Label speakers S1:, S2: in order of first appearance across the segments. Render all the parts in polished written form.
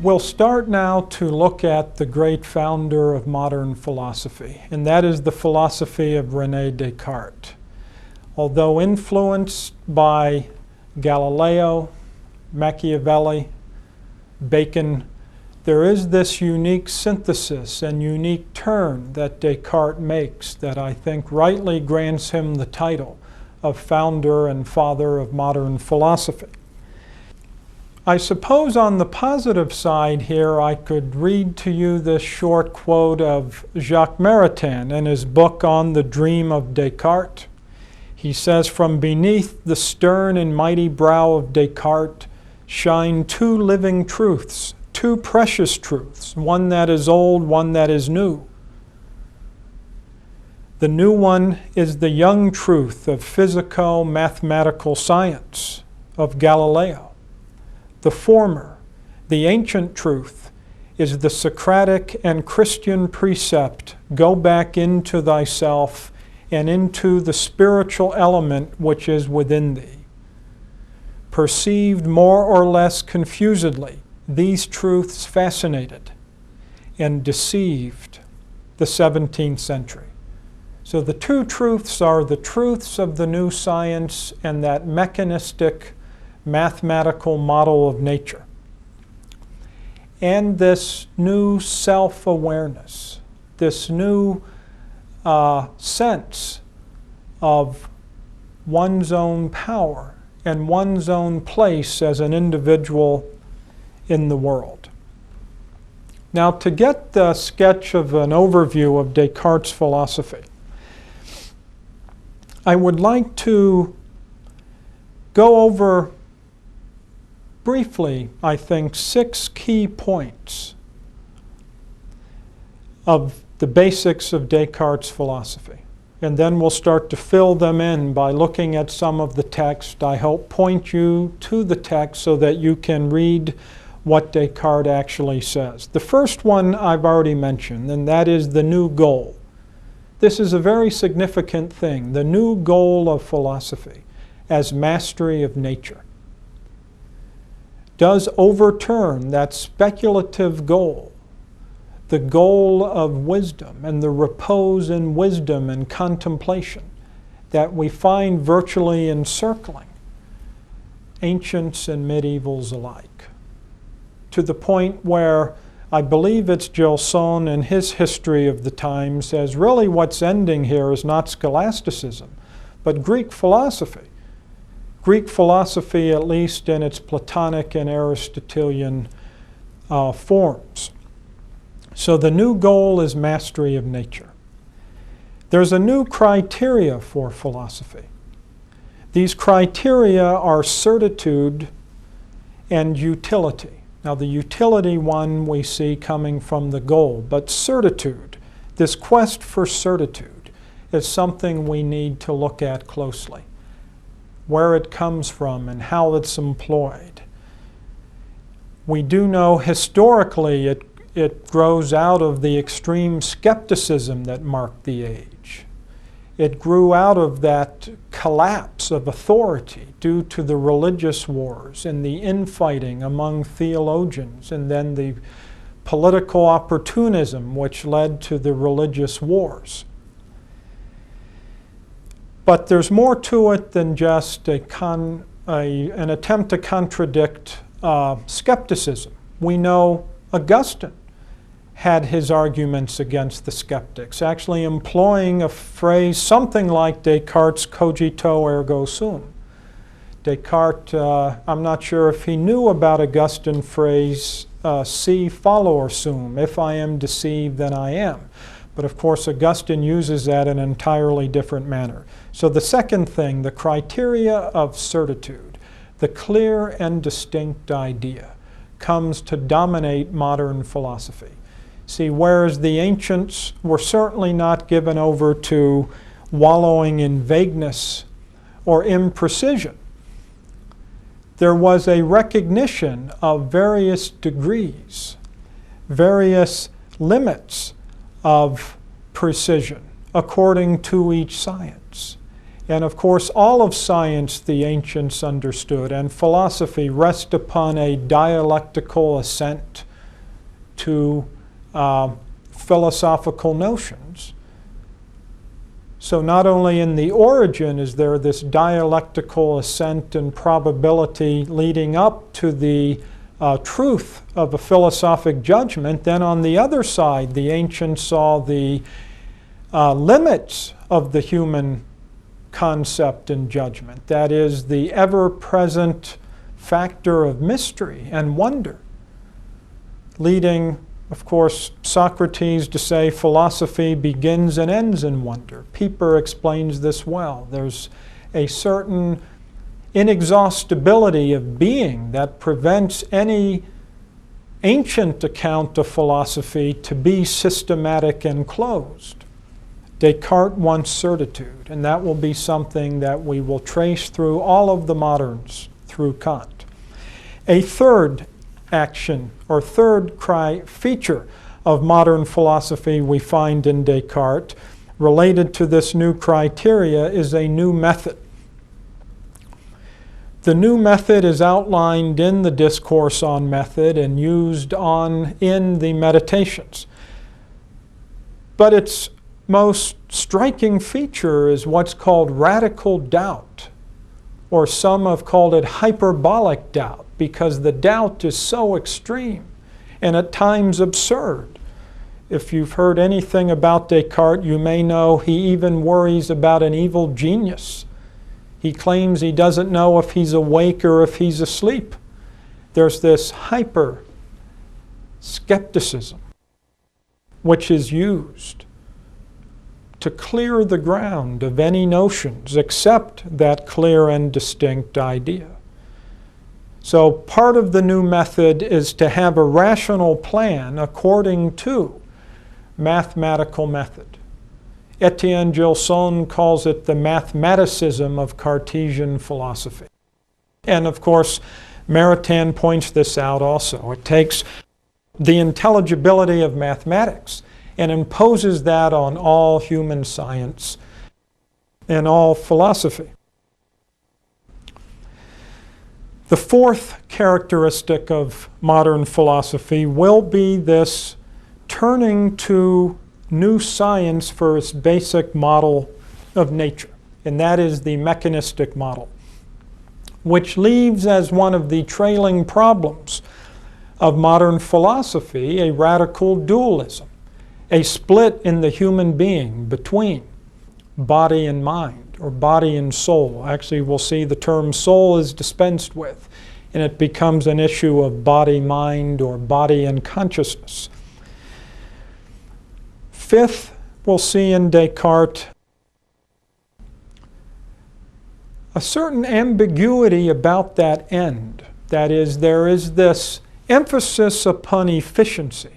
S1: We'll start now to look at the great founder of modern philosophy, and that is the philosophy of Rene Descartes. Although influenced by Galileo, Machiavelli, Bacon, there is this unique synthesis and unique turn that Descartes makes that I think rightly grants him the title of founder and father of modern philosophy. I suppose on the positive side here I could read to you this short quote of Jacques Maritain in his book on the Dream of Descartes. He says, "From beneath the stern and mighty brow of Descartes shine two living truths, two precious truths, one that is old, one that is new. The new one is the young truth of physico-mathematical science, of Galileo. The former, the ancient truth, is the Socratic and Christian precept, go back into thyself and into the spiritual element which is within thee. Perceived more or less confusedly, these truths fascinated and deceived the 17th century. So the two truths are the truths of the new science and that mechanistic mathematical model of nature. And this new self-awareness, this new sense of one's own power and one's own place as an individual in the world. Now, to get the sketch of an overview of Descartes' philosophy, I would like to go over briefly, I think, 6 key points of the basics of Descartes' philosophy. And then we'll start to fill them in by looking at some of the text. I hope point you to the text so that you can read what Descartes actually says. The first one I've already mentioned, and that is the new goal. This is a very significant thing, the new goal of philosophy as mastery of nature does overturn that speculative goal, the goal of wisdom and the repose in wisdom and contemplation that we find virtually encircling ancients and medievals alike, to the point where I believe it's Gilson in his History of the Time says really what's ending here is not scholasticism, but Greek philosophy. Greek philosophy, at least in its Platonic and Aristotelian forms. So the new goal is mastery of nature. There's a new criteria for philosophy. These criteria are certitude and utility. Now the utility one we see coming from the goal, but certitude, this quest for certitude, is something we need to look at closely. Where it comes from and how it's employed. We do know historically it grows out of the extreme skepticism that marked the age. It grew out of that collapse of authority due to the religious wars and the infighting among theologians, and then the political opportunism which led to the religious wars. But there's more to it than just an attempt to contradict skepticism. We know Augustine had his arguments against the skeptics, actually employing a phrase something like Descartes' cogito ergo sum. Descartes, I'm not sure if he knew about Augustine's phrase, si follower sum, if I am deceived, then I am. But of course, Augustine uses that in an entirely different manner. So the second thing, the criteria of certitude, the clear and distinct idea, comes to dominate modern philosophy. See, whereas the ancients were certainly not given over to wallowing in vagueness or imprecision, there was a recognition of various degrees, various limits of precision according to each science. And of course, all of science the ancients understood, and philosophy rest upon a dialectical assent to philosophical notions. So not only in the origin is there this dialectical ascent and probability leading up to the truth of a philosophic judgment, then on the other side, the ancients saw the limits of the human concept and judgment. That is, the ever-present factor of mystery and wonder, leading, of course, Socrates to say philosophy begins and ends in wonder. Pieper explains this well. There's a certain inexhaustibility of being that prevents any ancient account of philosophy to be systematic and closed. Descartes wants certitude, and that will be something that we will trace through all of the moderns, through Kant. A third action, or third feature of modern philosophy we find in Descartes, related to this new criteria, is a new method. The new method is outlined in the Discourse on Method and used in the Meditations. But its most striking feature is what's called radical doubt, or some have called it hyperbolic doubt, because the doubt is so extreme and at times absurd. If you've heard anything about Descartes, you may know he even worries about an evil genius. He claims he doesn't know if he's awake or if he's asleep. There's this hyper-skepticism which is used to clear the ground of any notions except that clear and distinct idea. So part of the new method is to have a rational plan according to mathematical method. Etienne Gilson calls it the mathematicism of Cartesian philosophy. And of course, Maritain points this out also. It takes the intelligibility of mathematics and imposes that on all human science and all philosophy. The fourth characteristic of modern philosophy will be this turning to new science for its basic model of nature, and that is the mechanistic model, which leaves as one of the trailing problems of modern philosophy a radical dualism, a split in the human being between body and mind, or body and soul. Actually, we'll see the term soul is dispensed with, and it becomes an issue of body-mind or body and consciousness. Fifth, we'll see in Descartes a certain ambiguity about that end. That is, there is this emphasis upon efficiency,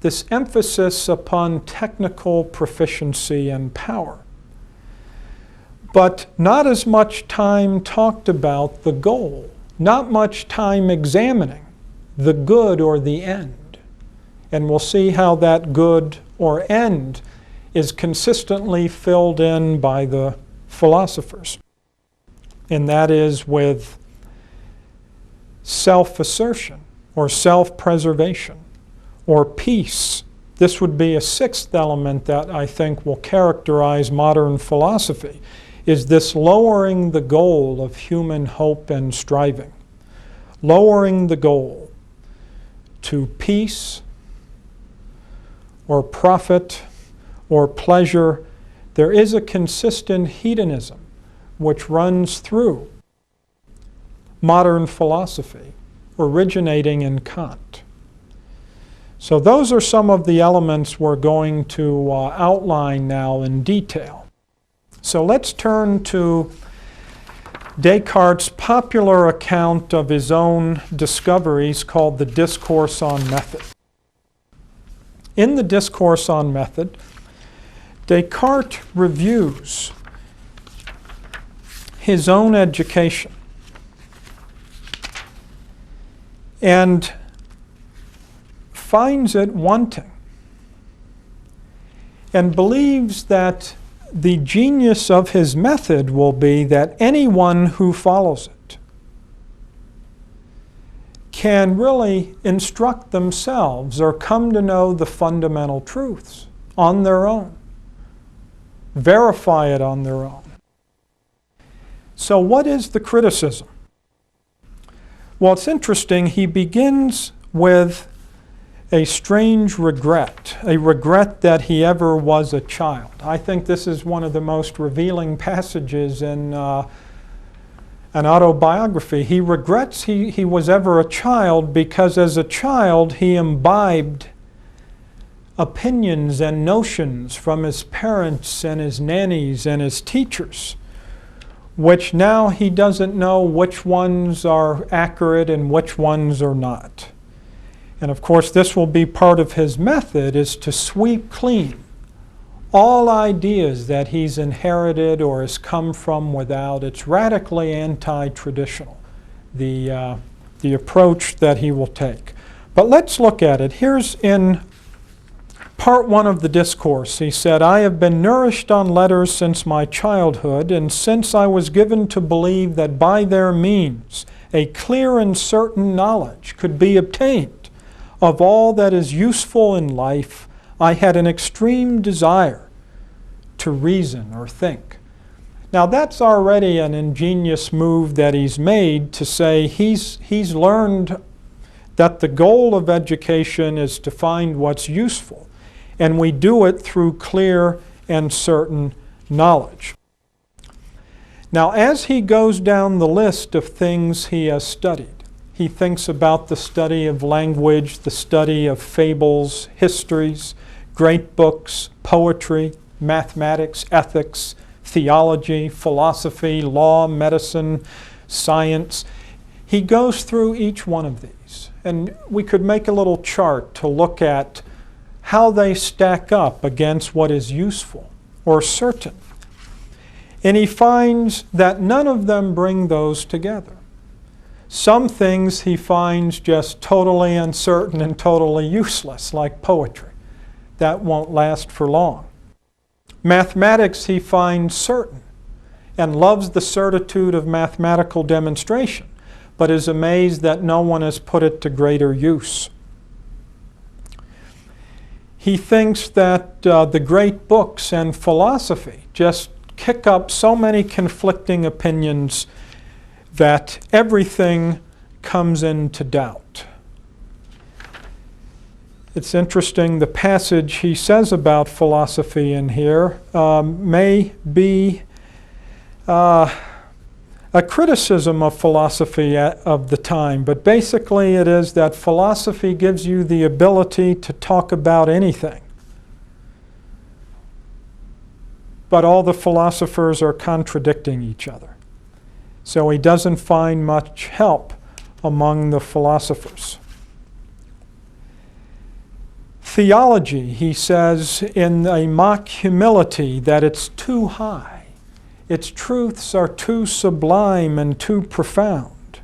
S1: this emphasis upon technical proficiency and power, but not as much time talked about the goal, not much time examining the good or the end. And we'll see how that good or end is consistently filled in by the philosophers. And that is with self-assertion or self-preservation or peace. This would be a sixth element that I think will characterize modern philosophy, is this lowering the goal of human hope and striving. Lowering the goal to peace or profit or pleasure. There is a consistent hedonism which runs through modern philosophy, originating in Kant. So those are some of the elements we're going to outline now in detail. So let's turn to Descartes' popular account of his own discoveries called the Discourse on Method. In the Discourse on Method, Descartes reviews his own education and finds it wanting and believes that the genius of his method will be that anyone who follows it can really instruct themselves or come to know the fundamental truths on their own, verify it on their own. So what is the criticism? Well, it's interesting. He begins with a strange regret, a regret that he ever was a child. I think this is one of the most revealing passages in an autobiography. He regrets he was ever a child because as a child he imbibed opinions and notions from his parents and his nannies and his teachers, which now he doesn't know which ones are accurate and which ones are not. And of course, this will be part of his method, is to sweep clean all ideas that he's inherited or has come from without. It's radically anti-traditional, the approach that he will take. But let's look at it. Here's in Part 1 of the Discourse. He said, "I have been nourished on letters since my childhood, and since I was given to believe that by their means a clear and certain knowledge could be obtained of all that is useful in life, I had an extreme desire to reason or think." Now that's already an ingenious move that he's made to say he's learned that the goal of education is to find what's useful. And we do it through clear and certain knowledge. Now, as he goes down the list of things he has studied, he thinks about the study of language, the study of fables, histories, great books, poetry, mathematics, ethics, theology, philosophy, law, medicine, science. He goes through each one of these. And we could make a little chart to look at how they stack up against what is useful or certain. And he finds that none of them bring those together. Some things he finds just totally uncertain and totally useless, like poetry. That won't last for long. Mathematics he finds certain and loves the certitude of mathematical demonstration, but is amazed that no one has put it to greater use. He thinks that the great books and philosophy just kick up so many conflicting opinions that everything comes into doubt. It's interesting, the passage he says about philosophy in here may be a criticism of philosophy of the time, but basically it is that philosophy gives you the ability to talk about anything. But all the philosophers are contradicting each other. So he doesn't find much help among the philosophers. Theology, he says in a mock humility that it's too high. Its truths are too sublime and too profound.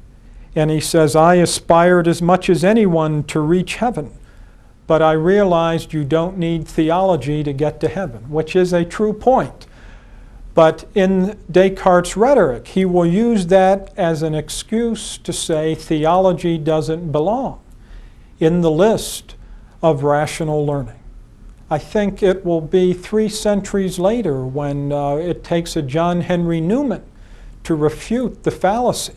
S1: And he says, I aspired as much as anyone to reach heaven, but I realized you don't need theology to get to heaven, which is a true point. But in Descartes' rhetoric, he will use that as an excuse to say theology doesn't belong in the list of rational learning. I think it will be 3 centuries later when it takes a John Henry Newman to refute the fallacy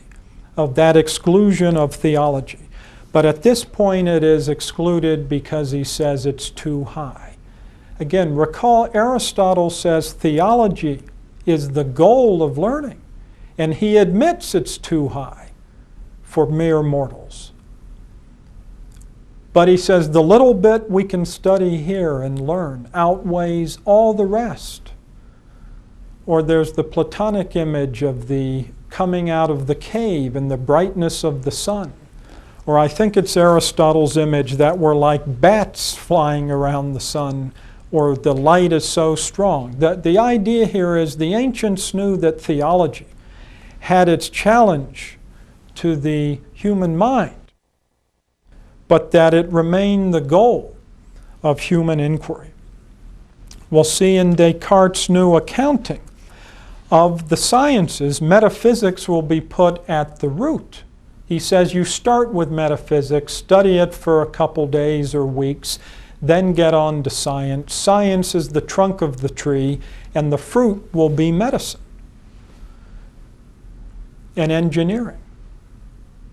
S1: of that exclusion of theology. But at this point it is excluded because he says it's too high. Again, recall Aristotle says theology is the goal of learning, and he admits it's too high for mere mortals. But he says the little bit we can study here and learn outweighs all the rest. Or there's the Platonic image of the coming out of the cave and the brightness of the sun. Or I think it's Aristotle's image that we're like bats flying around the sun, or the light is so strong. The idea here is the ancients knew that theology had its challenge to the human mind, but that it remained the goal of human inquiry. We'll see in Descartes' new accounting of the sciences, metaphysics will be put at the root. He says you start with metaphysics, study it for a couple days or weeks, then get on to science. Science is the trunk of the tree, and the fruit will be medicine and engineering.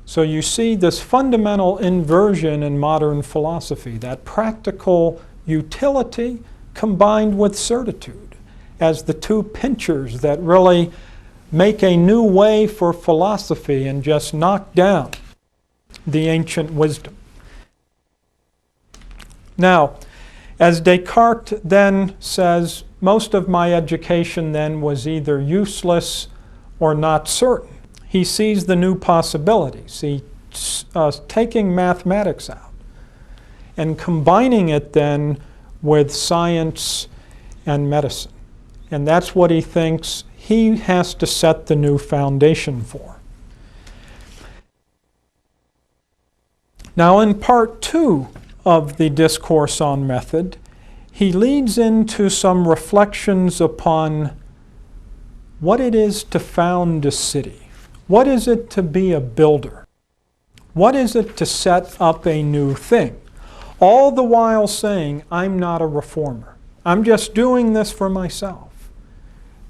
S1: So you see this fundamental inversion in modern philosophy, that practical utility combined with certitude as the two pinchers that really make a new way for philosophy and just knock down the ancient wisdom. Now, as Descartes then says, most of my education then was either useless or not certain. He sees the new possibilities. He's taking mathematics out and combining it then with science and medicine. And that's what he thinks he has to set the new foundation for. Now in part 2 of the Discourse on Method, he leads into some reflections upon what it is to found a city. What is it to be a builder? What is it to set up a new thing? All the while saying, I'm not a reformer. I'm just doing this for myself.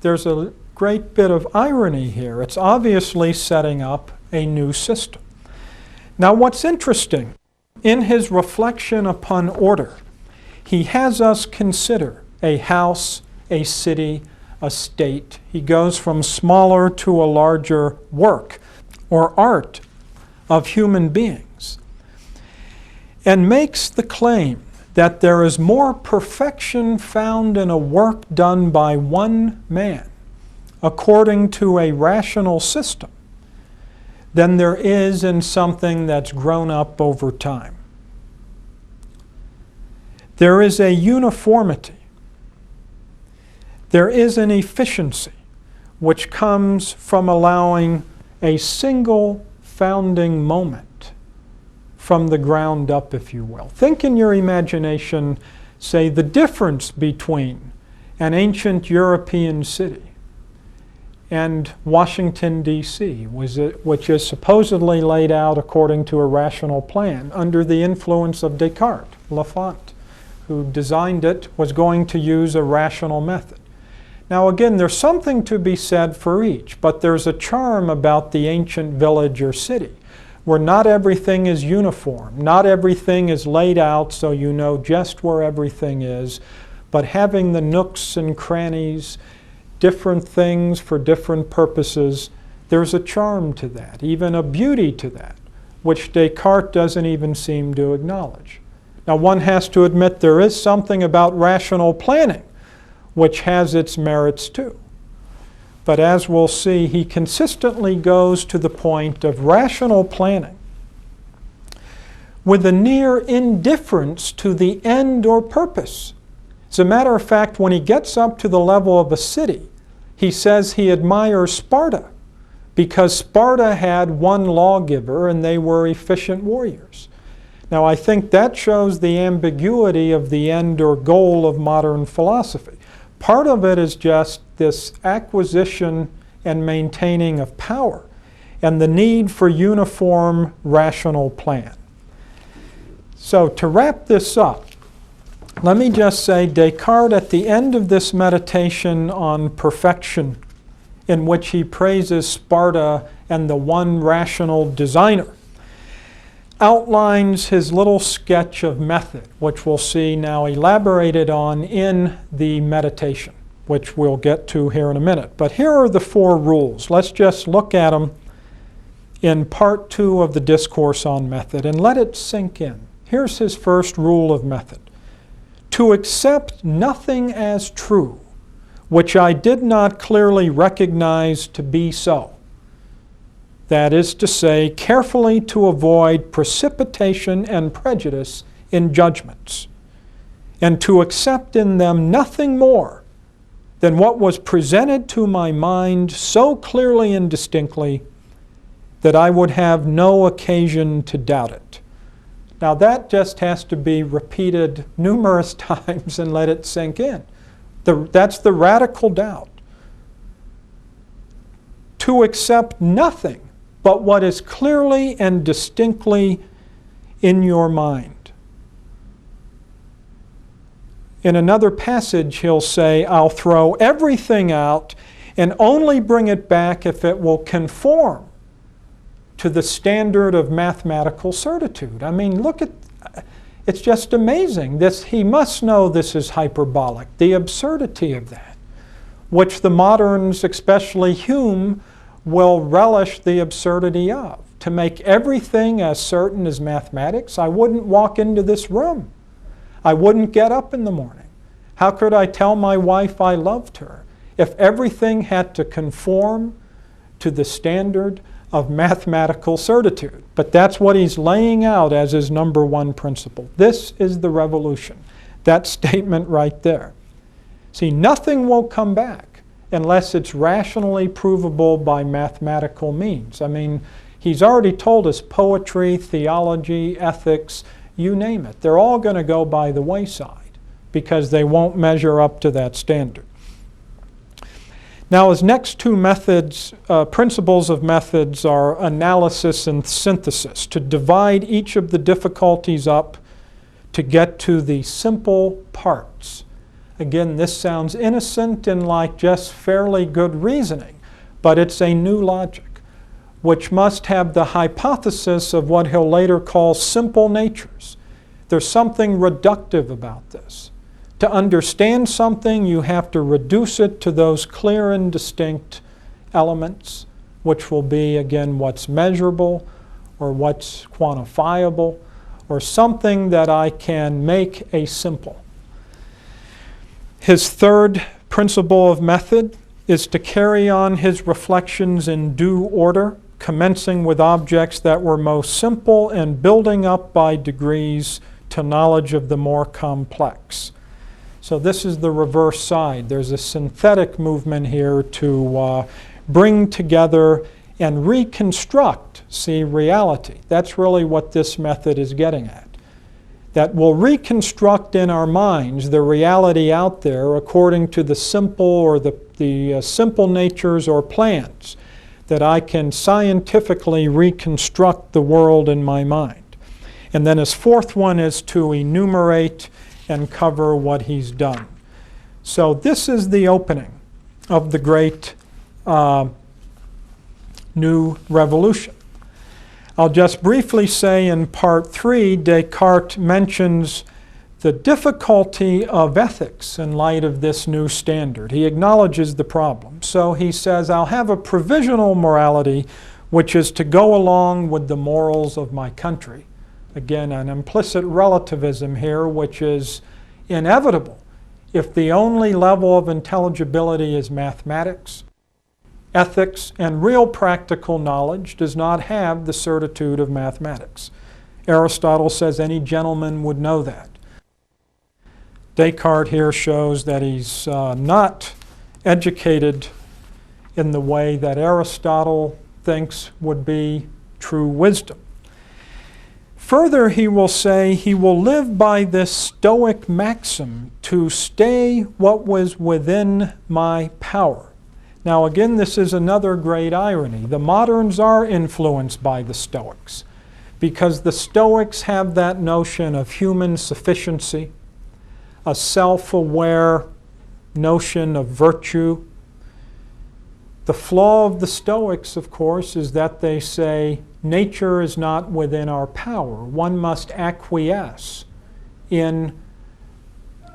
S1: There's a great bit of irony here. It's obviously setting up a new system. Now what's interesting, in his reflection upon order, he has us consider a house, a city, a state. He goes from smaller to a larger work or art of human beings and makes the claim that there is more perfection found in a work done by one man according to a rational system than there is in something that's grown up over time. There is a uniformity. There is an efficiency which comes from allowing a single founding moment from the ground up, if you will. Think in your imagination, say, the difference between an ancient European city and Washington, D.C., which is supposedly laid out according to a rational plan under the influence of Descartes. Lafont, who designed it, was going to use a rational method. Now again, there's something to be said for each, but there's a charm about the ancient village or city, where not everything is uniform, not everything is laid out so you know just where everything is, but having the nooks and crannies, different things for different purposes, there's a charm to that, even a beauty to that, which Descartes doesn't even seem to acknowledge. Now one has to admit there is something about rational planning which has its merits too. But as we'll see, he consistently goes to the point of rational planning with a near indifference to the end or purpose. As a matter of fact, when he gets up to the level of a city, he says he admires Sparta because Sparta had one lawgiver and they were efficient warriors. Now I think that shows the ambiguity of the end or goal of modern philosophy. Part of it is just this acquisition and maintaining of power and the need for uniform rational plan. So to wrap this up, let me just say Descartes at the end of this meditation on perfection, in which he praises Sparta and the one rational designer, outlines his little sketch of method, which we'll see now elaborated on in the meditation, which we'll get to here in a minute. But here are the 4 rules. Let's just look at them in part 2 of the Discourse on Method and let it sink in. Here's his first rule of method. To accept nothing as true, which I did not clearly recognize to be so. That is to say, carefully to avoid precipitation and prejudice in judgments, and to accept in them nothing more than what was presented to my mind so clearly and distinctly that I would have no occasion to doubt it. Now that just has to be repeated numerous times and let it sink in. That's the radical doubt. To accept nothing but what is clearly and distinctly in your mind. In another passage, he'll say, I'll throw everything out and only bring it back if it will conform to the standard of mathematical certitude. I mean, look at, it's just amazing. He must know this is hyperbolic, the absurdity of that, which the moderns, especially Hume, will relish the absurdity of. To make everything as certain as mathematics, I wouldn't walk into this room. I wouldn't get up in the morning. How could I tell my wife I loved her if everything had to conform to the standard of mathematical certitude? But that's what he's laying out as his number one principle. This is the revolution. That statement right there. See, nothing will come back unless it's rationally provable by mathematical means. I mean, he's already told us poetry, theology, ethics, you name it. They're all going to go by the wayside because they won't measure up to that standard. Now, his next two methods, principles of methods, are analysis and synthesis, to divide each of the difficulties up to get to the simple parts. Again, this sounds innocent and like just fairly good reasoning, but it's a new logic, which must have the hypothesis of what he'll later call simple natures. There's something reductive about this. To understand something, you have to reduce it to those clear and distinct elements, which will be, again, what's measurable or what's quantifiable, or something that I can make a simple. His third principle of method is to carry on his reflections in due order, commencing with objects that were most simple and building up by degrees to knowledge of the more complex. So this is the reverse side. There's a synthetic movement here to bring together and reconstruct, see, reality. That's really what this method is getting at. That will reconstruct in our minds the reality out there according to the simple or the simple natures or plans, that I can scientifically reconstruct the world in my mind. And then his fourth one is to enumerate and cover what he's done. So this is the opening of the great new revolution. I'll just briefly say in part 3, Descartes mentions the difficulty of ethics in light of this new standard. He acknowledges the problem. So he says, I'll have a provisional morality which is to go along with the morals of my country. Again, an implicit relativism here, which is inevitable if the only level of intelligibility is mathematics. Ethics and real practical knowledge does not have the certitude of mathematics. Aristotle says any gentleman would know that. Descartes here shows that he's not educated in the way that Aristotle thinks would be true wisdom. Further, he will say he will live by this Stoic maxim to stay what was within my power. Now again, this is another great irony. The moderns are influenced by the Stoics because the Stoics have that notion of human sufficiency, a self-aware notion of virtue. The flaw of the Stoics, of course, is that they say nature is not within our power. One must acquiesce in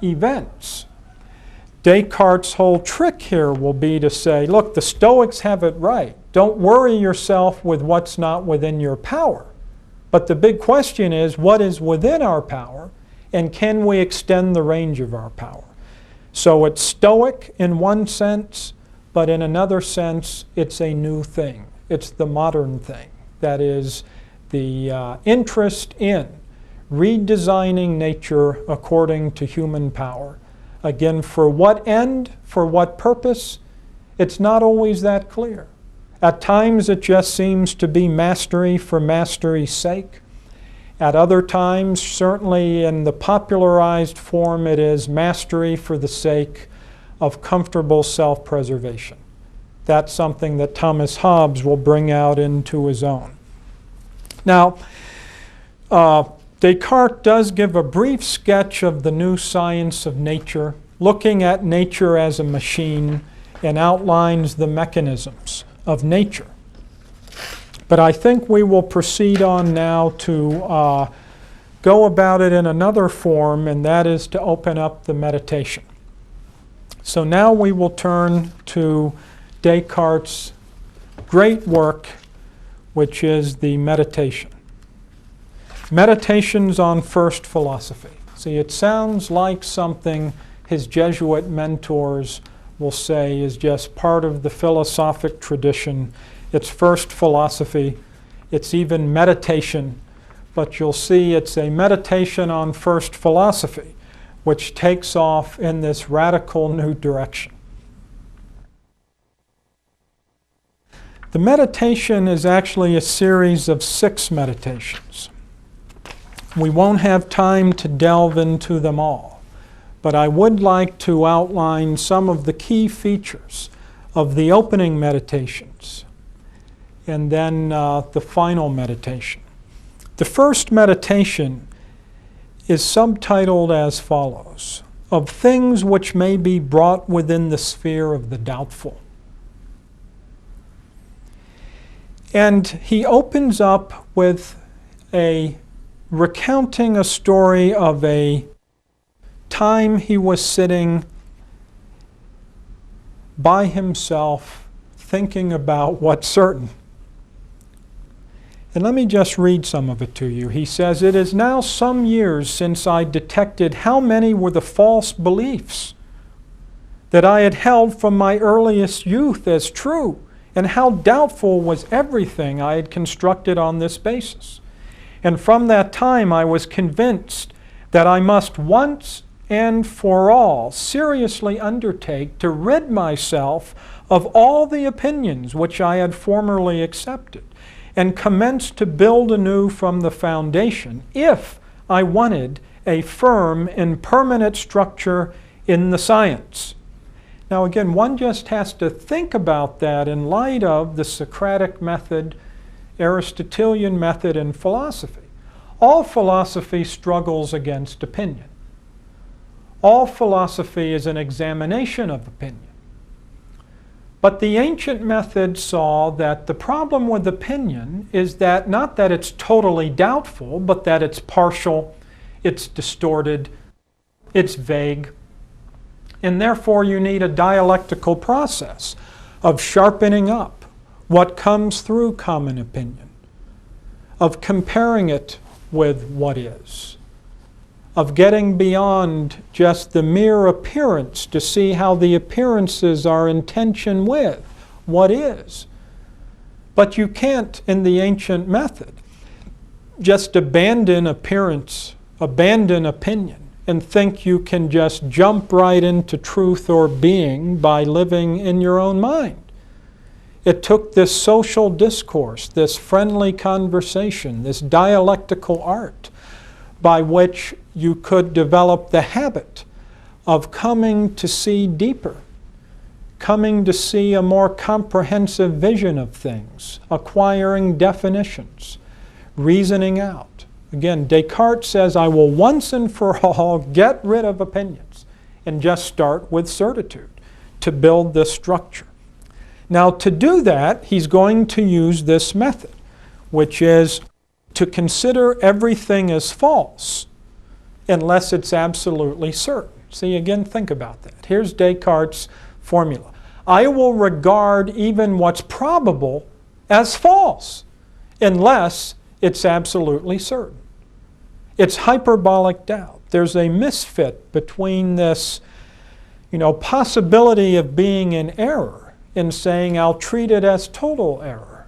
S1: events. Descartes' whole trick here will be to say, look, the Stoics have it right. Don't worry yourself with what's not within your power. But the big question is, what is within our power, and can we extend the range of our power? So it's Stoic in one sense, but in another sense, it's a new thing. It's the modern thing. That is the interest in redesigning nature according to human power. Again, for what end, for what purpose, it's not always that clear. At times it just seems to be mastery for mastery's sake. At other times, certainly in the popularized form, it is mastery for the sake of comfortable self-preservation. That's something that Thomas Hobbes will bring out into his own. Now, Descartes does give a brief sketch of the new science of nature, looking at nature as a machine, and outlines the mechanisms of nature. But I think we will proceed on now to go about it in another form, and that is to open up the meditation. So now we will turn to Descartes' great work, which is the Meditation. Meditations on First Philosophy. See, it sounds like something his Jesuit mentors will say is just part of the philosophic tradition. It's first philosophy. It's even meditation. But you'll see it's a meditation on first philosophy, which takes off in this radical new direction. The meditation is actually a series of 6 meditations. We won't have time to delve into them all, but I would like to outline some of the key features of the opening meditations and then the final meditation. The first meditation is subtitled as follows: of things which may be brought within the sphere of the doubtful. And he opens up with recounting a story of a time he was sitting by himself thinking about what's certain. And let me just read some of it to you. He says, "It is now some years since I detected how many were the false beliefs that I had held from my earliest youth as true, and how doubtful was everything I had constructed on this basis. And from that time I was convinced that I must once and for all seriously undertake to rid myself of all the opinions which I had formerly accepted, and commence to build anew from the foundation, if I wanted a firm and permanent structure in the science." Now again, one just has to think about that in light of the Socratic method, Aristotelian method in philosophy. All philosophy struggles against opinion. All philosophy is an examination of opinion. But the ancient method saw that the problem with opinion is that not that it's totally doubtful, but that it's partial, it's distorted, it's vague. And therefore you need a dialectical process of sharpening up what comes through common opinion, of comparing it with what is, of getting beyond just the mere appearance to see how the appearances are in tension with what is. But you can't, in the ancient method, just abandon appearance, abandon opinion, and think you can just jump right into truth or being by living in your own mind. It took this social discourse, this friendly conversation, this dialectical art by which you could develop the habit of coming to see deeper, coming to see a more comprehensive vision of things, acquiring definitions, reasoning out. Again, Descartes says, I will once and for all get rid of opinions and just start with certitude to build this structure. Now, to do that, he's going to use this method, which is to consider everything as false unless it's absolutely certain. See, again, think about that. Here's Descartes' formula. I will regard even what's probable as false unless it's absolutely certain. It's hyperbolic doubt. There's a misfit between this, possibility of being in error and saying I'll treat it as total error.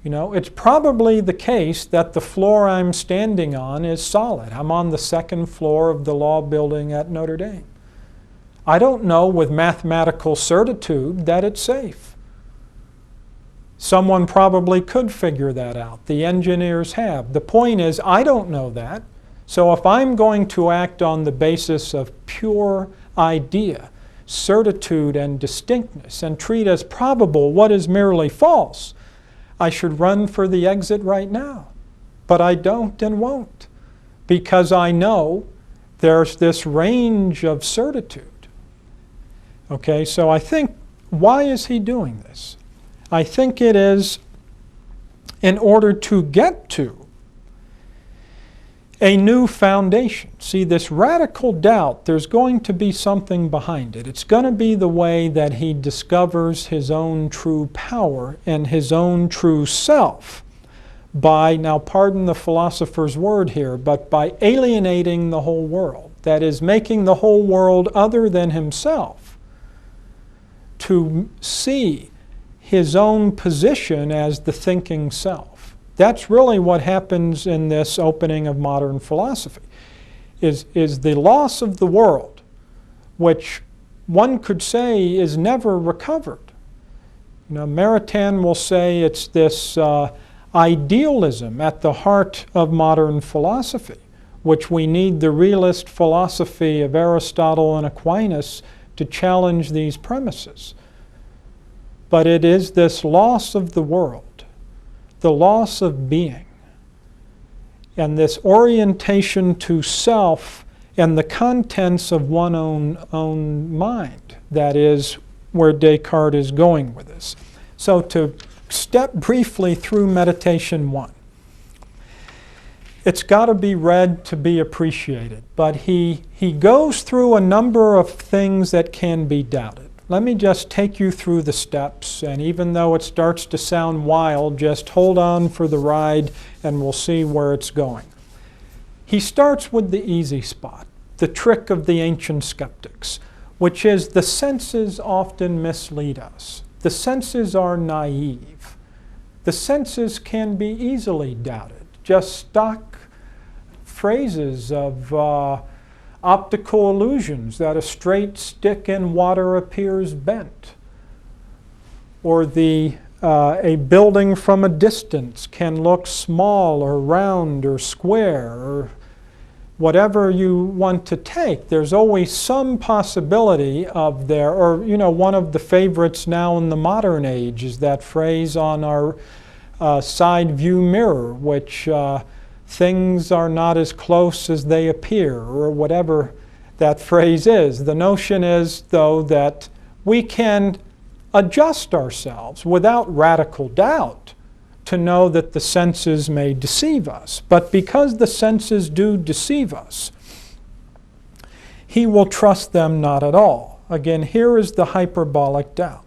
S1: It's probably the case that the floor I'm standing on is solid. I'm on the second floor of the law building at Notre Dame. I don't know with mathematical certitude that it's safe. Someone probably could figure that out. The engineers have. The point is, I don't know that. So if I'm going to act on the basis of pure idea, certitude and distinctness and treat as probable what is merely false, I should run for the exit right now. But I don't and won't, because I know there's this range of certitude. Okay, so I think, why is he doing this? I think it is in order to get to a new foundation. See, this radical doubt, there's going to be something behind it. It's going to be the way that he discovers his own true power and his own true self by, now pardon the philosopher's word here, but by alienating the whole world. That is, making the whole world other than himself, to see his own position as the thinking self. That's really what happens in this opening of modern philosophy, is the loss of the world, which one could say is never recovered. You know, Maritain will say it's this idealism at the heart of modern philosophy, which we need the realist philosophy of Aristotle and Aquinas to challenge these premises. But it is this loss of the world, the loss of being, and this orientation to self and the contents of one's own mind. That is where Descartes is going with this. So to step briefly through Meditation 1. It's got to be read to be appreciated, but he goes through a number of things that can be doubted. Let me just take you through the steps, and even though it starts to sound wild, just hold on for the ride and we'll see where it's going. He starts with the easy spot, the trick of the ancient skeptics, which is the senses often mislead us. The senses are naive. The senses can be easily doubted. Just stock phrases of optical illusions, that a straight stick in water appears bent, or a building from a distance can look small or round or square, or whatever you want to take. There's always some possibility of there, or one of the favorites now in the modern age is that phrase on our side view mirror, which things are not as close as they appear, or whatever that phrase is. The notion is, though, that we can adjust ourselves without radical doubt to know that the senses may deceive us. But because the senses do deceive us, he will trust them not at all. Again, here is the hyperbolic doubt.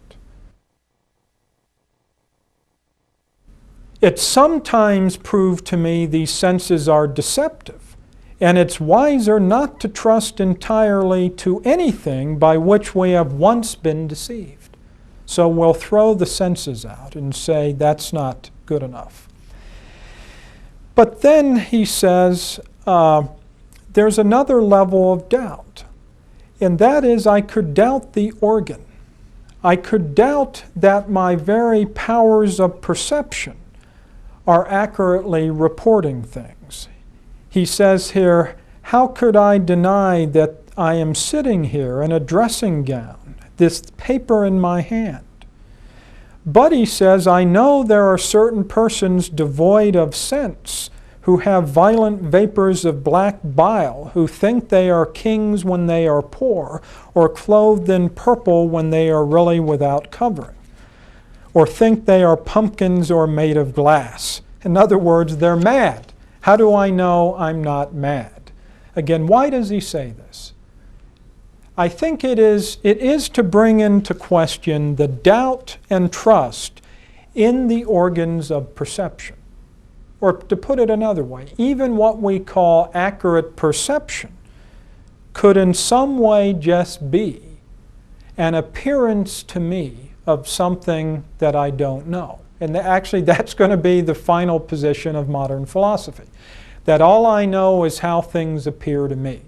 S1: It's sometimes proved to me these senses are deceptive, and it's wiser not to trust entirely to anything by which we have once been deceived. So we'll throw the senses out and say that's not good enough. But then he says there's another level of doubt, and that is I could doubt the organ. I could doubt that my very powers of perception are accurately reporting things. He says here, how could I deny that I am sitting here in a dressing gown, this paper in my hand? But he says, I know there are certain persons devoid of sense who have violent vapors of black bile, who think they are kings when they are poor, or clothed in purple when they are really without covering, or think they are pumpkins or made of glass. In other words, they're mad. How do I know I'm not mad? Again, why does he say this? I think it is to bring into question the doubt and trust in the organs of perception. Or to put it another way, even what we call accurate perception could in some way just be an appearance to me of something that I don't know. And actually that's going to be the final position of modern philosophy, that all I know is how things appear to me.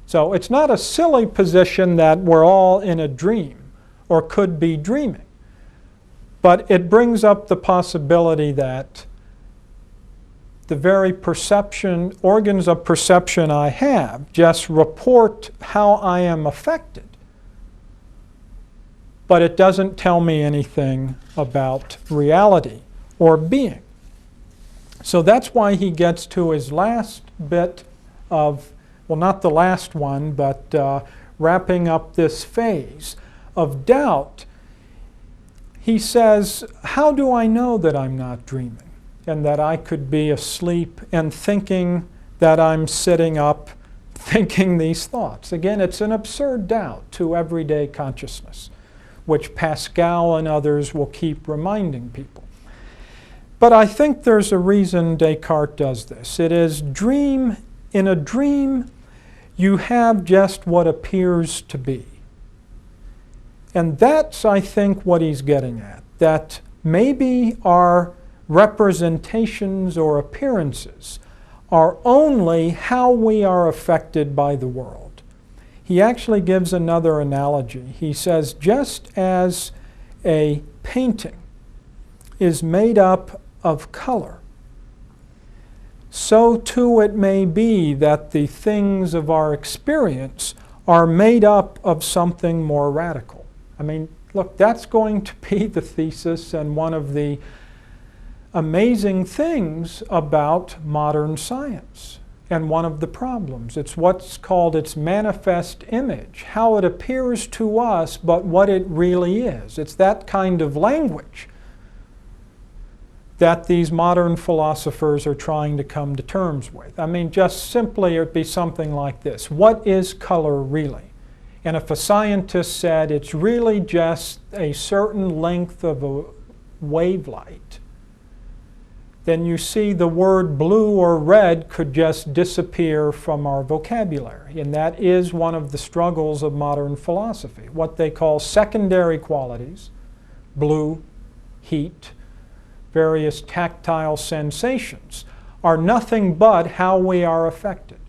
S1: So it's not a silly position that we're all in a dream or could be dreaming, but it brings up the possibility that the very organs of perception I have just report how I am affected but it doesn't tell me anything about reality or being. So that's why he gets to his last bit of, well, not the last one, but wrapping up this phase of doubt. He says, how do I know that I'm not dreaming and that I could be asleep and thinking that I'm sitting up thinking these thoughts? Again, it's an absurd doubt to everyday consciousness, which Pascal and others will keep reminding people. But I think there's a reason Descartes does this. It is in a dream, you have just what appears to be. And that's, I think, what he's getting at, that maybe our representations or appearances are only how we are affected by the world. He actually gives another analogy. He says, just as a painting is made up of color, so too it may be that the things of our experience are made up of something more radical. I mean, look, that's going to be the thesis and one of the amazing things about modern science and one of the problems. It's what's called its manifest image, how it appears to us, but what it really is. It's that kind of language that these modern philosophers are trying to come to terms with. I mean, just simply it'd be something like this. What is color really? And if a scientist said it's really just a certain length of a wavelight, then you see the word blue or red could just disappear from our vocabulary. And that is one of the struggles of modern philosophy. What they call secondary qualities, blue, heat, various tactile sensations, are nothing but how we are affected.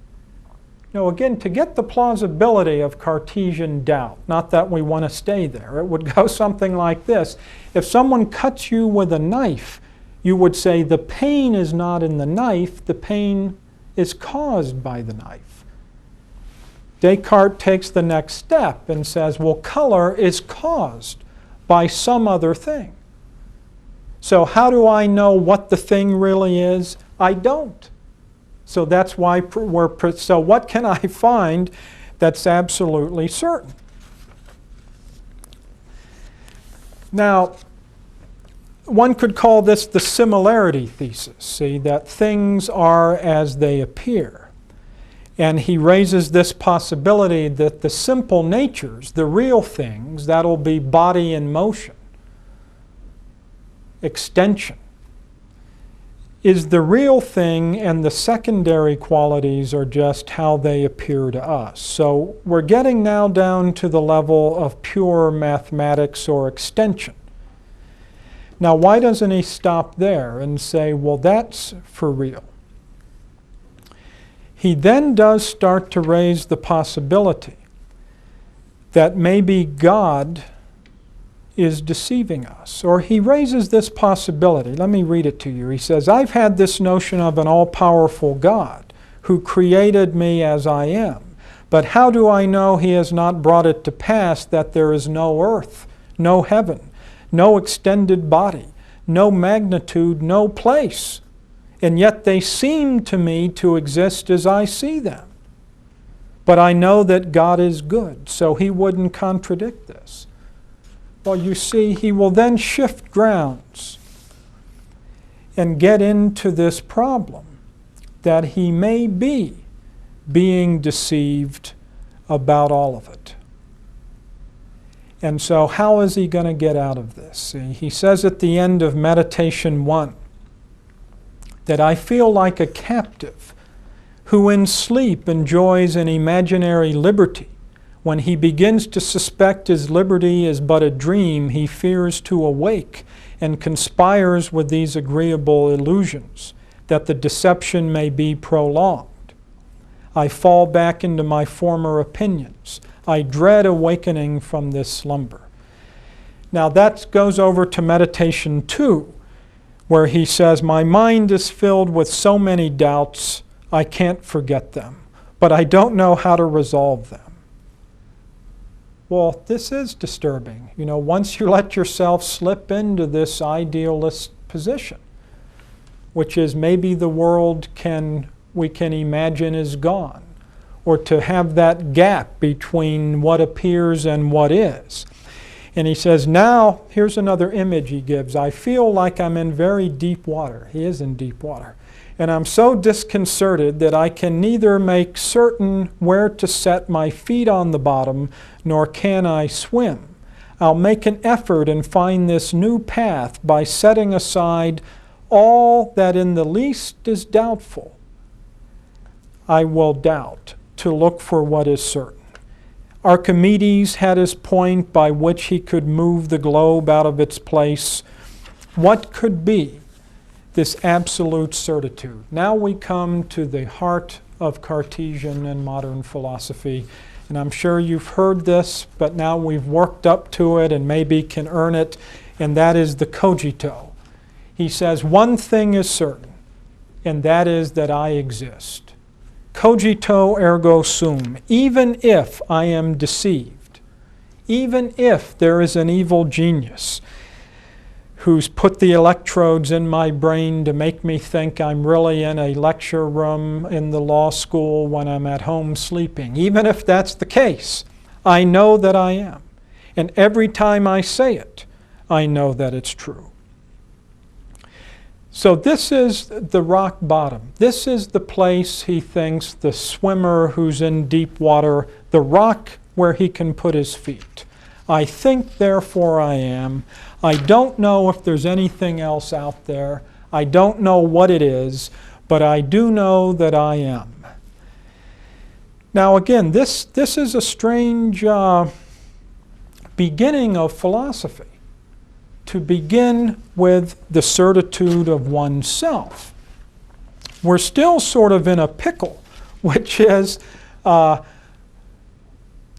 S1: Now again, to get the plausibility of Cartesian doubt, not that we want to stay there, it would go something like this. If someone cuts you with a knife, you would say the pain is not in the knife, the pain is caused by the knife. Descartes takes the next step and says, well, color is caused by some other thing. So how do I know what the thing really is? I don't. So that's why so what can I find that's absolutely certain? Now, one could call this the Similarity Thesis, see, that things are as they appear. And he raises this possibility that the simple natures, the real things, that'll be body in motion, extension, is the real thing, and the secondary qualities are just how they appear to us. So we're getting now down to the level of pure mathematics or extension. Now, why doesn't he stop there and say, well, that's for real? He then does start to raise the possibility that maybe God is deceiving us. Or he raises this possibility. Let me read it to you. He says, I've had this notion of an all-powerful God who created me as I am. But how do I know he has not brought it to pass that there is no earth, no heaven, no extended body, no magnitude, no place? And yet they seem to me to exist as I see them. But I know that God is good, so he wouldn't contradict this. Well, you see, he will then shift grounds and get into this problem that he may be being deceived about all of it. And so how is he going to get out of this? See, he says at the end of Meditation 1 that I feel like a captive who in sleep enjoys an imaginary liberty. When he begins to suspect his liberty is but a dream, he fears to awake and conspires with these agreeable illusions, that the deception may be prolonged. I fall back into my former opinions. I dread awakening from this slumber. Now that goes over to Meditation 2, where he says, my mind is filled with so many doubts, I can't forget them, but I don't know how to resolve them. Well, this is disturbing. You know, once you let yourself slip into this idealist position, which is maybe the world we can imagine is gone, or to have that gap between what appears and what is. And he says, now, here's another image he gives. I feel like I'm in very deep water. He is in deep water. And I'm so disconcerted that I can neither make certain where to set my feet on the bottom, nor can I swim. I'll make an effort and find this new path by setting aside all that in the least is doubtful. I will doubt to look for what is certain. Archimedes had his point by which he could move the globe out of its place. What could be this absolute certitude? Now we come to the heart of Cartesian and modern philosophy. And I'm sure you've heard this, but now we've worked up to it and maybe can earn it, and that is the cogito. He says, one thing is certain, and that is that I exist. Cogito ergo sum. Even if I am deceived, even if there is an evil genius who's put the electrodes in my brain to make me think I'm really in a lecture room in the law school when I'm at home sleeping, even if that's the case, I know that I am. And every time I say it, I know that it's true. So this is the rock bottom. This is the place, he thinks, the swimmer who's in deep water, the rock where he can put his feet. I think, therefore I am. I don't know if there's anything else out there. I don't know what it is, but I do know that I am. Now again, this is a strange beginning of philosophy. To begin with the certitude of oneself. We're still sort of in a pickle, which is the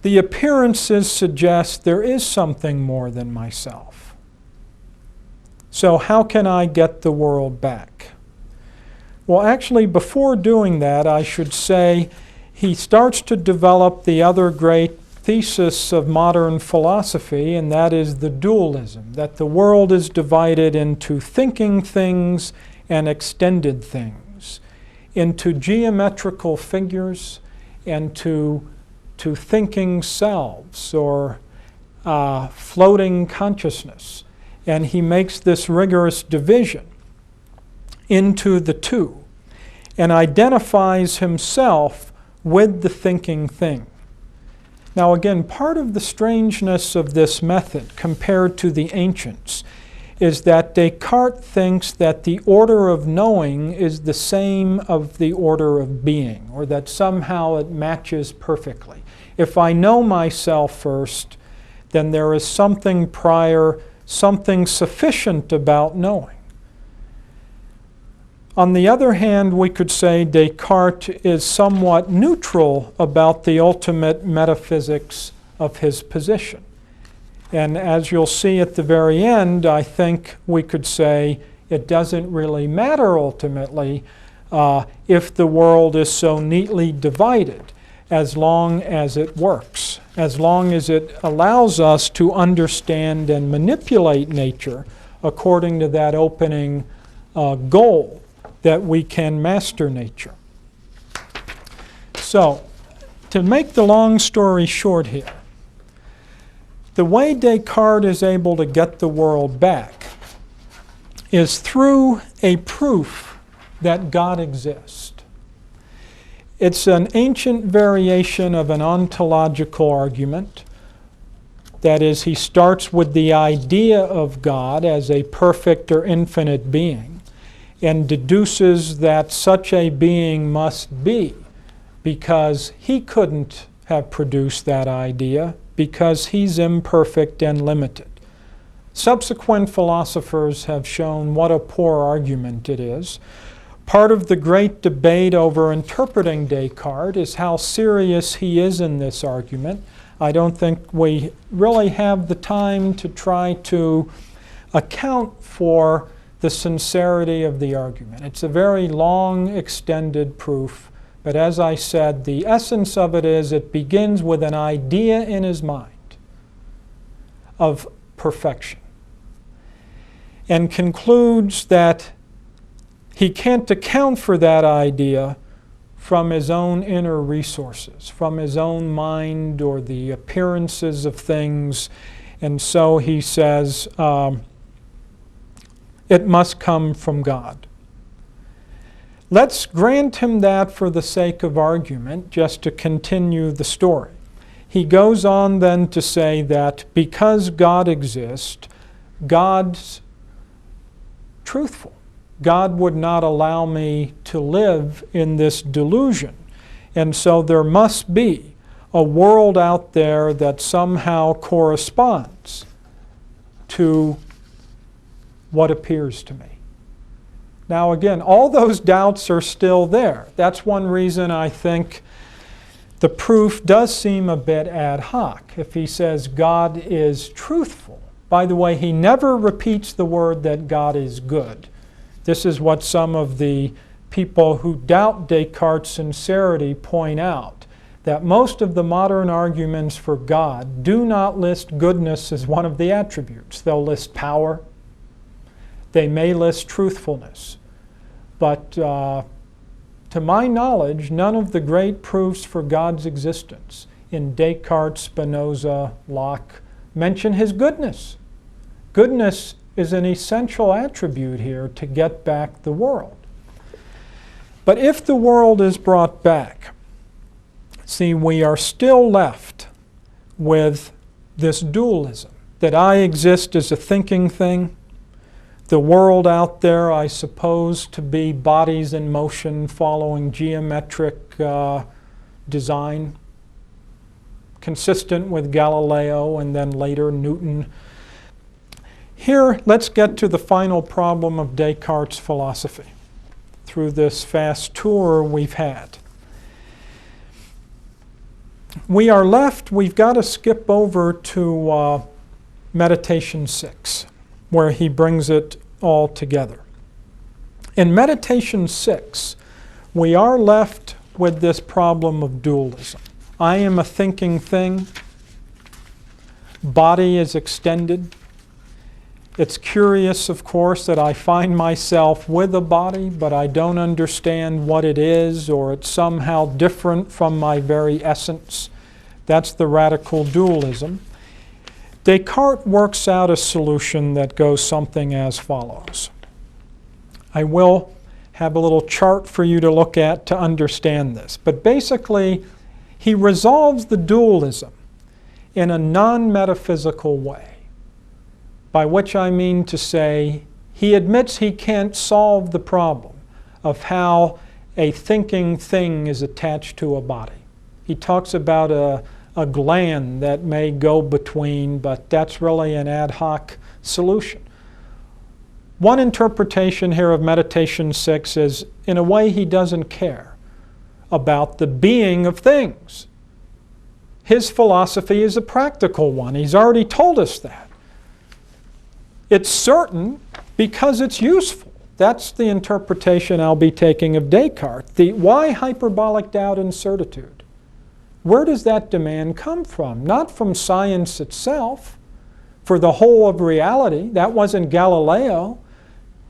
S1: appearances suggest there is something more than myself. So how can I get the world back? Well, actually, before doing that, I should say he starts to develop the other great thesis of modern philosophy, and that is the dualism, that the world is divided into thinking things and extended things, into geometrical figures and to thinking selves or floating consciousness. And he makes this rigorous division into the two and identifies himself with the thinking thing. Now again, part of the strangeness of this method compared to the ancients is that Descartes thinks that the order of knowing is the same of the order of being, or that somehow it matches perfectly. If I know myself first, then there is something prior, something sufficient about knowing. On the other hand, we could say Descartes is somewhat neutral about the ultimate metaphysics of his position. And as you'll see at the very end, I think we could say it doesn't really matter ultimately if the world is so neatly divided, as long as it works, as long as it allows us to understand and manipulate nature according to that opening goal, that we can master nature. So, to make the long story short here, the way Descartes is able to get the world back is through a proof that God exists. It's an ancient variation of an ontological argument. That is, he starts with the idea of God as a perfect or infinite being, and deduces that such a being must be because he couldn't have produced that idea because he's imperfect and limited. Subsequent philosophers have shown what a poor argument it is. Part of the great debate over interpreting Descartes is how serious he is in this argument. I don't think we really have the time to try to account for the sincerity of the argument. It's a very long, extended proof, but as I said, the essence of it is it begins with an idea in his mind. of perfection, and concludes that he can't account for that idea from his own inner resources, from his own mind or the appearances of things. And so he says it must come from God. Let's grant him that for the sake of argument, just to continue the story. He goes on then to say that because God exists, God's truthful. God would not allow me to live in this delusion. And so there must be a world out there that somehow corresponds to what appears to me. Now again, all those doubts are still there. That's one reason I think the proof does seem a bit ad hoc. If he says God is truthful, by the way, he never repeats the word that God is good. This is what some of the people who doubt Descartes' sincerity point out, that most of the modern arguments for God do not list goodness as one of the attributes. They'll list power. They may list truthfulness. But to my knowledge, none of the great proofs for God's existence in Descartes, Spinoza, Locke mention his goodness. Goodness is an essential attribute here to get back the world. But if the world is brought back, see, we are still left with this dualism, that I exist as a thinking thing, the world out there I suppose to be bodies in motion following geometric design, consistent with Galileo and then later Newton. Here, let's get to the final problem of Descartes' philosophy through this fast tour we've had. We are left, we've got to skip over to Meditation 6, where he brings it all together. In Meditation 6, we are left with this problem of dualism. I am a thinking thing. Body is extended. It's curious, of course, that I find myself with a body, but I don't understand what it is, or it's somehow different from my very essence. That's the radical dualism. Descartes works out a solution that goes something as follows. I will have a little chart for you to look at to understand this. But basically, he resolves the dualism in a non-metaphysical way, by which I mean to say he admits he can't solve the problem of how a thinking thing is attached to a body. He talks about a gland that may go between, but that's really an ad hoc solution. One interpretation here of Meditation 6 is, in a way, he doesn't care about the being of things. His philosophy is a practical one. He's already told us that. It's certain because it's useful. That's the interpretation I'll be taking of Descartes. Why hyperbolic doubt and certitude? Where does that demand come from? Not from science itself, for the whole of reality. That wasn't Galileo.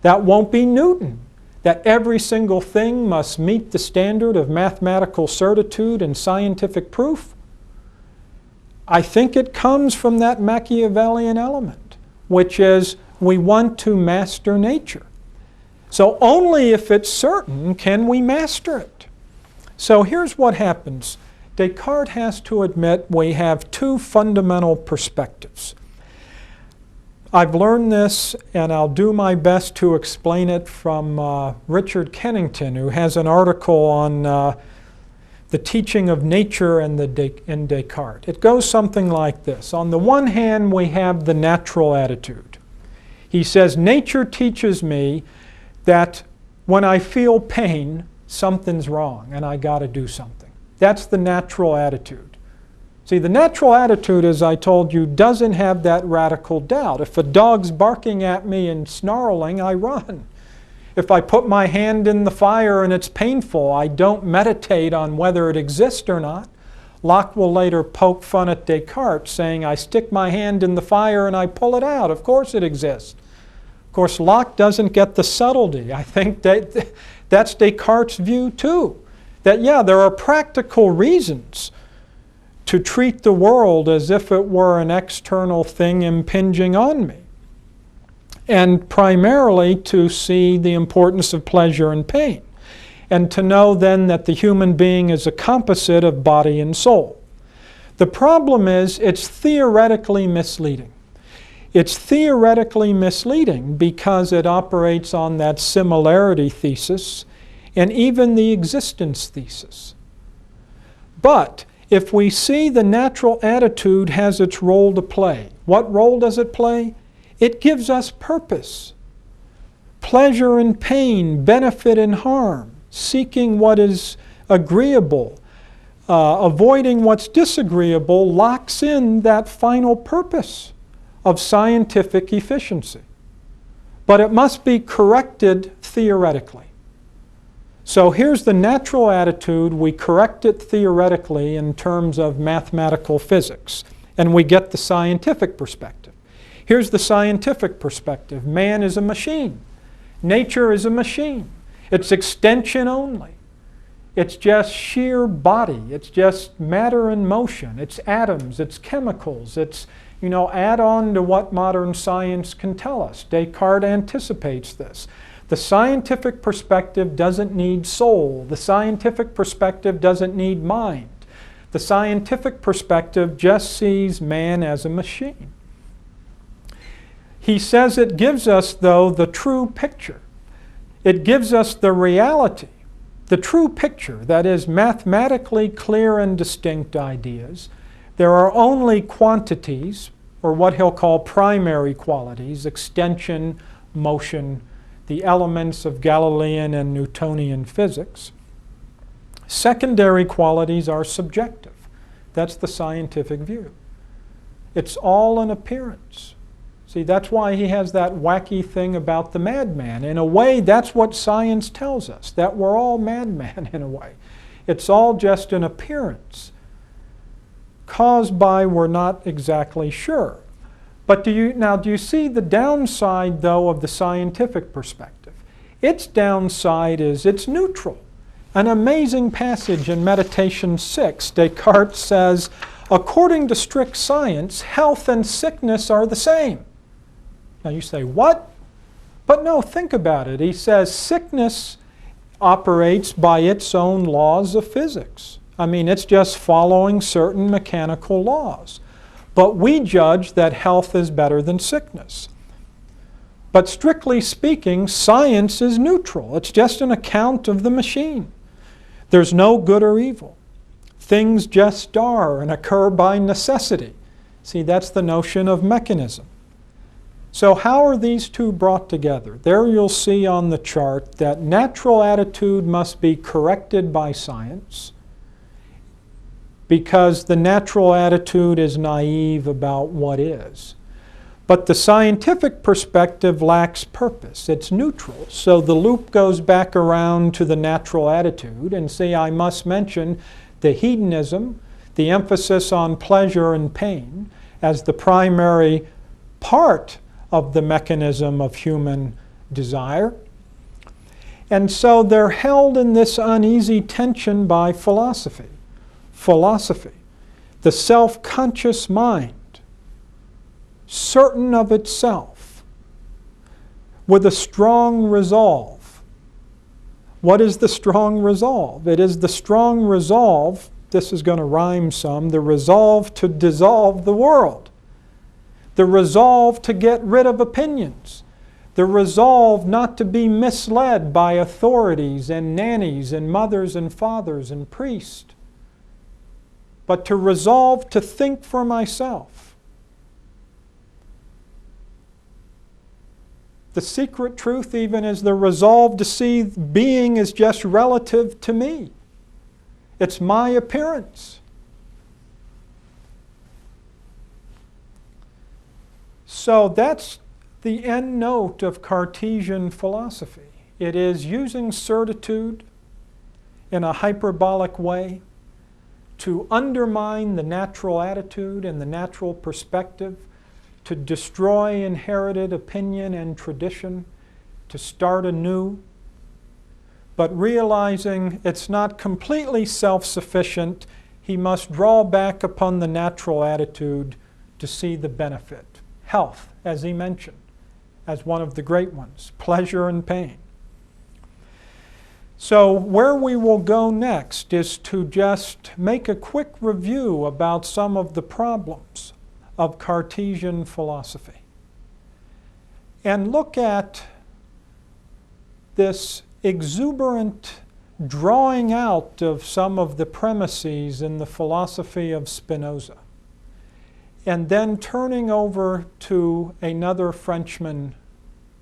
S1: That won't be Newton. That every single thing must meet the standard of mathematical certitude and scientific proof. I think it comes from that Machiavellian element, which is we want to master nature. So only if it's certain can we master it. So here's what happens. Descartes has to admit we have two fundamental perspectives. I've learned this, and I'll do my best to explain it from Richard Kennington, who has an article on the teaching of nature in Descartes. It goes something like this. On the one hand, we have the natural attitude. He says, nature teaches me that when I feel pain, something's wrong, and I got to do something. That's the natural attitude. See, the natural attitude, as I told you, doesn't have that radical doubt. If a dog's barking at me and snarling, I run. If I put my hand in the fire and it's painful, I don't meditate on whether it exists or not. Locke will later poke fun at Descartes, saying, I stick my hand in the fire and I pull it out. Of course it exists. Of course, Locke doesn't get the subtlety. I think that's Descartes' view too. That, yeah, there are practical reasons to treat the world as if it were an external thing impinging on me. And primarily to see the importance of pleasure and pain. And to know then that the human being is a composite of body and soul. The problem is it's theoretically misleading. It's theoretically misleading because it operates on that similarity thesis and even the existence thesis. But if we see the natural attitude has its role to play, what role does it play? It gives us purpose. Pleasure and pain, benefit and harm, seeking what is agreeable, avoiding what's disagreeable, locks in that final purpose of scientific efficiency. But it must be corrected theoretically. So here's the natural attitude. We correct it theoretically in terms of mathematical physics, and we get the scientific perspective. Here's the scientific perspective. Man is a machine. Nature is a machine. It's extension only. It's just sheer body. It's just matter in motion. It's atoms. It's chemicals. It's, add on to what modern science can tell us. Descartes anticipates this. The scientific perspective doesn't need soul. The scientific perspective doesn't need mind. The scientific perspective just sees man as a machine. He says it gives us, though, the true picture. It gives us the reality, the true picture, that is, mathematically clear and distinct ideas. There are only quantities, or what he'll call primary qualities, extension, motion, the elements of Galilean and Newtonian physics. Secondary qualities are subjective. That's the scientific view. It's all an appearance. See, that's why he has that wacky thing about the madman. In a way, that's what science tells us, that we're all madmen in a way. It's all just an appearance, caused by we're not exactly sure. But do you see the downside, though, of the scientific perspective? Its downside is it's neutral. An amazing passage in Meditation 6, Descartes says, according to strict science, health and sickness are the same. Now you say, what? But no, think about it. He says sickness operates by its own laws of physics. I mean, it's just following certain mechanical laws. But we judge that health is better than sickness. But strictly speaking, science is neutral. It's just an account of the machine. There's no good or evil. Things just are and occur by necessity. See, that's the notion of mechanism. So how are these two brought together? There you'll see on the chart that natural attitude must be corrected by science because the natural attitude is naive about what is. But the scientific perspective lacks purpose. It's neutral. So the loop goes back around to the natural attitude. And see, I must mention the hedonism, the emphasis on pleasure and pain as the primary part of the mechanism of human desire. And so they're held in this uneasy tension by philosophy. Philosophy, the self-conscious mind, certain of itself, with a strong resolve. What is the strong resolve? It is the strong resolve, this is going to rhyme some, the resolve to dissolve the world. The resolve to get rid of opinions. The resolve not to be misled by authorities and nannies and mothers and fathers and priests. But to resolve to think for myself. The secret truth even is the resolve to see being is just relative to me. It's my appearance. So that's the end note of Cartesian philosophy. It is using certitude in a hyperbolic way to undermine the natural attitude and the natural perspective, to destroy inherited opinion and tradition, to start anew, but realizing it's not completely self-sufficient, he must draw back upon the natural attitude to see the benefit. Health, as he mentioned, as one of the great ones, pleasure and pain. So where we will go next is to just make a quick review about some of the problems of Cartesian philosophy and look at this exuberant drawing out of some of the premises in the philosophy of Spinoza, and then turning over to another Frenchman,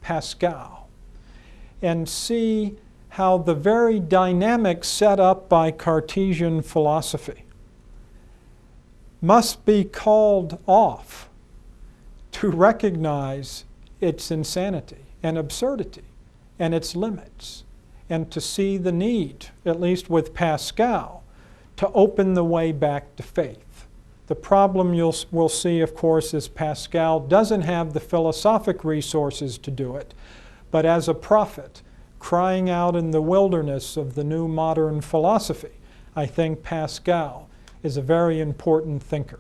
S1: Pascal, and see how the very dynamic set up by Cartesian philosophy must be called off to recognize its insanity and absurdity and its limits, and to see the need, at least with Pascal, to open the way back to faith. The problem we'll see, of course, is Pascal doesn't have the philosophic resources to do it, but as a prophet crying out in the wilderness of the new modern philosophy, I think Pascal is a very important thinker.